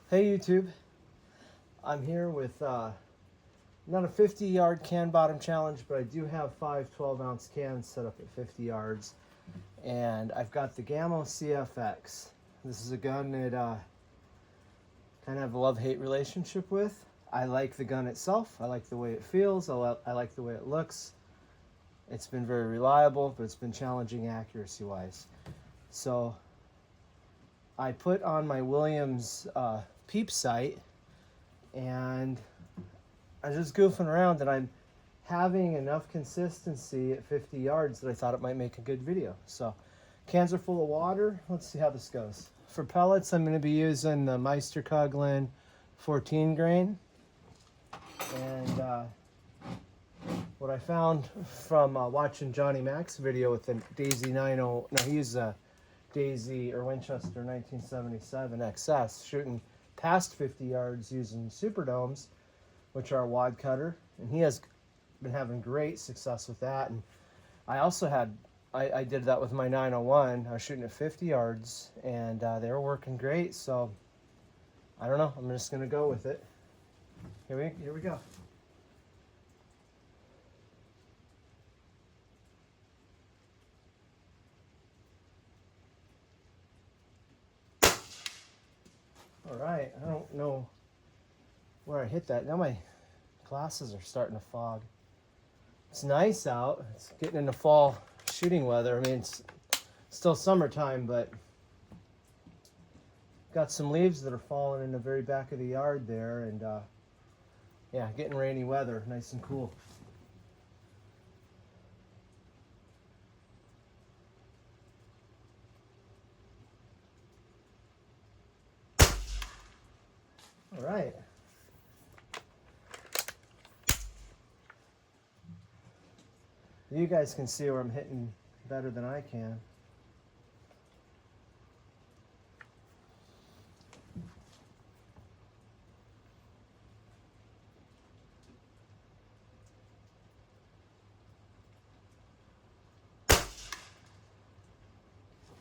Hey YouTube, I'm here with not a 50-yard can bottom challenge, but I do have 5 12-ounce cans set up at 50 yards, and I've got the Gamo CFX. This is a gun that kind of have a love-hate relationship with. I like the gun itself, I like the way it feels, I like the way it looks. It's been very reliable, but it's been challenging accuracy-wise. So I put on my Williams peep sight, and I'm just goofing around, and I'm having enough consistency at 50 yards that I thought it might make a good video. So cans are full of water. Let's see how this goes. For pellets, I'm going to be using the Meister 14 grain. And what I found from watching Johnny Mac's video with the Daisy 90, no, he used a Daisy or Winchester 1977 XS, shooting past 50 yards using Suer Domes, which are a wadcutter, and he has been having great success with that. And I also had, I did that with my 901. I was shooting at 50 yards, and they were working great. So I don't know. I'm just gonna go with it. Here we go. All right, I don't know where I hit that. Now my glasses are starting to fog. It's nice out. It's getting into fall shooting weather. I mean, it's still summertime, but got some leaves that are falling in the very back of the yard there, and yeah, getting rainy weather, nice and cool. All right. You guys can see where I'm hitting better than I can.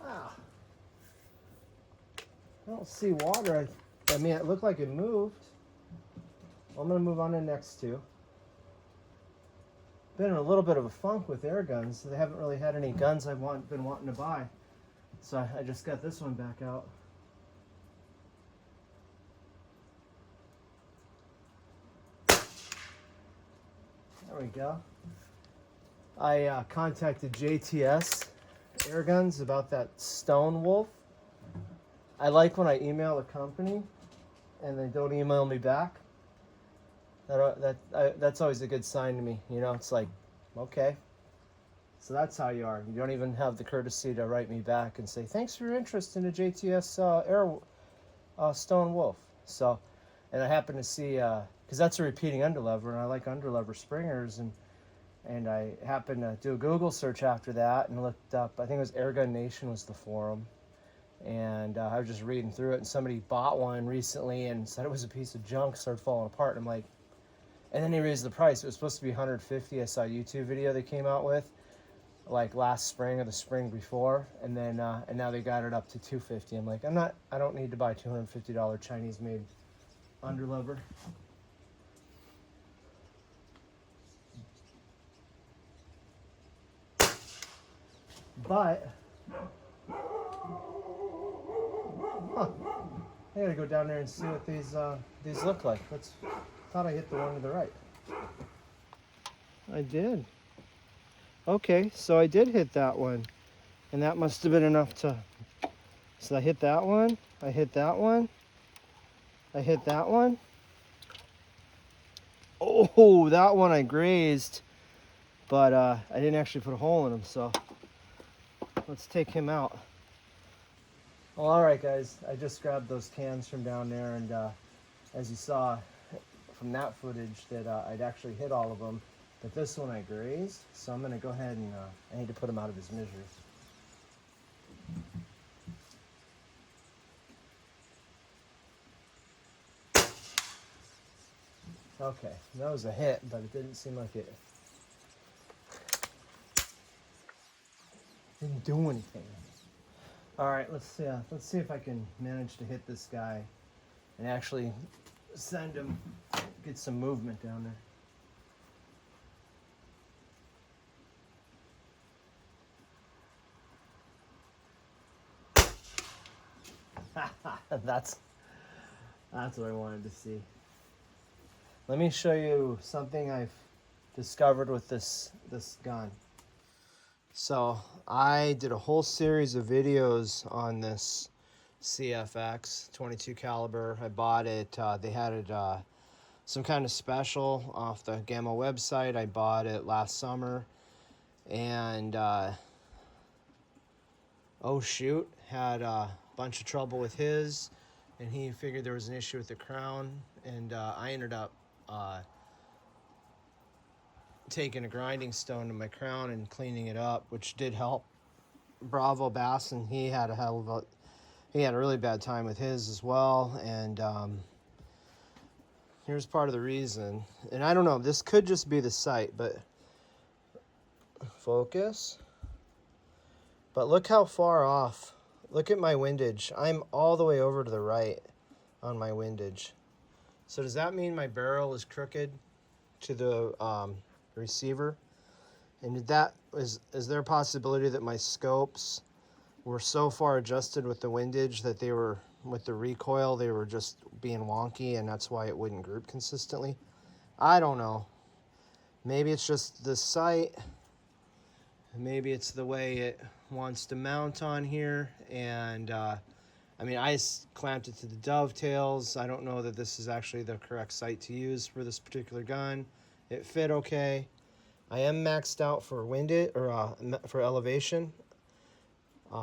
Wow. I don't see water. I mean, it looked like it moved. Well, I'm going to move on to the next two. Been in a little bit of a funk with Airguns. So they haven't really had any guns I've been wanting to buy. So I just got this one back out. There we go. I contacted JTS Airguns about that Stone Wolf. I like when I email a company and they don't email me back. That's always a good sign to me. You know, it's like, okay, so that's how you are. You don't even have the courtesy to write me back and say, thanks for your interest in the JTS Stone Wolf. So, and I happen to see, because that's a repeating underlever, and I like underlever springers, and I happened to do a Google search after that and looked up, I think it was Airgun Nation was the forum. And I was just reading through it, and somebody bought one recently and said it was a piece of junk, started falling apart. And I'm like, and then they raised the price. It was supposed to be $150. I saw a YouTube video they came out with, like last spring or the spring before, and then and now they got it up to $250. I'm like, I don't need to buy $250 Chinese-made underlever. But I gotta go down there and see what these look like. Thought I hit the one to the right. I did. Okay, so I did hit that one, and that must have been enough to. So I hit that one. I hit that one. I hit that one. Oh, that one I grazed, but I didn't actually put a hole in him. So let's take him out. Well, all right, guys. I just grabbed those cans from down there, and as you saw from that footage, that I'd actually hit all of them, but this one I grazed. So I'm going to go ahead and I need to put him out of his misery. Okay, that was a hit, but it didn't seem like it didn't do anything. All right, let's see if I can manage to hit this guy and actually send him, get some movement down there. That's what I wanted to see. Let me show you something I've discovered with this gun. So I did a whole series of videos on this CFX 22 caliber. I bought it. They had it some kind of special off the Gamo website. I bought it last summer, and oh shoot, had a bunch of trouble with his, and he figured there was an issue with the crown, and I ended up taking a grinding stone to my crown and cleaning it up, which did help. Bravo Bass, and he had a really bad time with his as well. And here's part of the reason, and I don't know, this could just be the sight, but focus. But look how far off. Look at my windage. I'm all the way over to the right on my windage. So does that mean my barrel is crooked to the receiver? And is there a possibility that my scopes were so far adjusted with the windage that they were, with the recoil, they were just being wonky, and that's why it wouldn't group consistently? I don't know. Maybe it's just the sight. Maybe it's the way it wants to mount on here. And I mean, I clamped it to the dovetails. I don't know that this is actually the correct sight to use for this particular gun. It fit okay. I am maxed out for windage, or for elevation.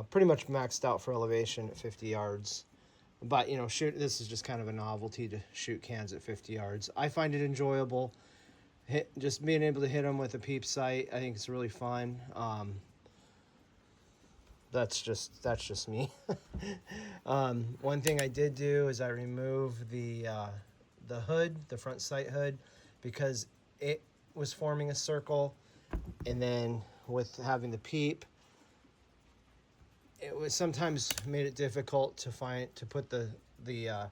Pretty much maxed out for elevation at 50 yards. But, you know, this is just kind of a novelty to shoot cans at 50 yards. I find it enjoyable. Just being able to hit them with a peep sight, I think it's really fun. That's just me. One thing I did do is I removed the hood, the front sight hood, because it was forming a circle, and then with having the peep, it was sometimes made it difficult to put the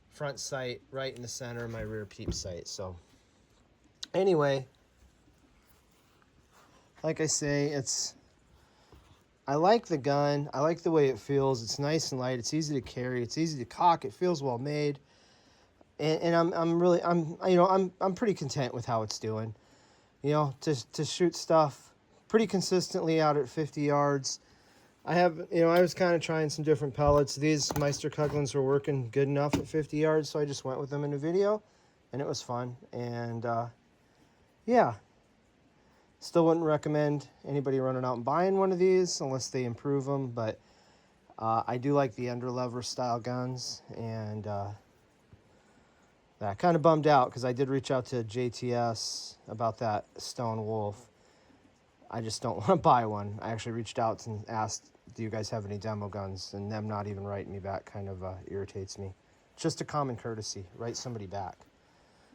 front sight right in the center of my rear peep sight. So anyway, like I say, I like the gun. I like the way it feels. It's nice and light. It's easy to carry. It's easy to cock. It feels well made. And I'm pretty content with how it's doing. You know, to shoot stuff pretty consistently out at 50 yards. I was kind of trying some different pellets. These Meister Kuglins were working good enough at 50 yards, so I just went with them in a video, and it was fun. And yeah, still wouldn't recommend anybody running out and buying one of these unless they improve them. But I do like the underlever style guns, and that kind of bummed out because I did reach out to JTS about that Stone Wolf. I just don't want to buy one. I actually reached out and asked, do you guys have any demo guns? And them not even writing me back kind of irritates me. Just a common courtesy, write somebody back.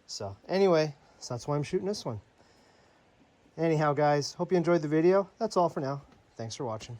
So anyway, so that's why I'm shooting this one. Anyhow, guys, hope you enjoyed the video. That's all for now. Thanks for watching.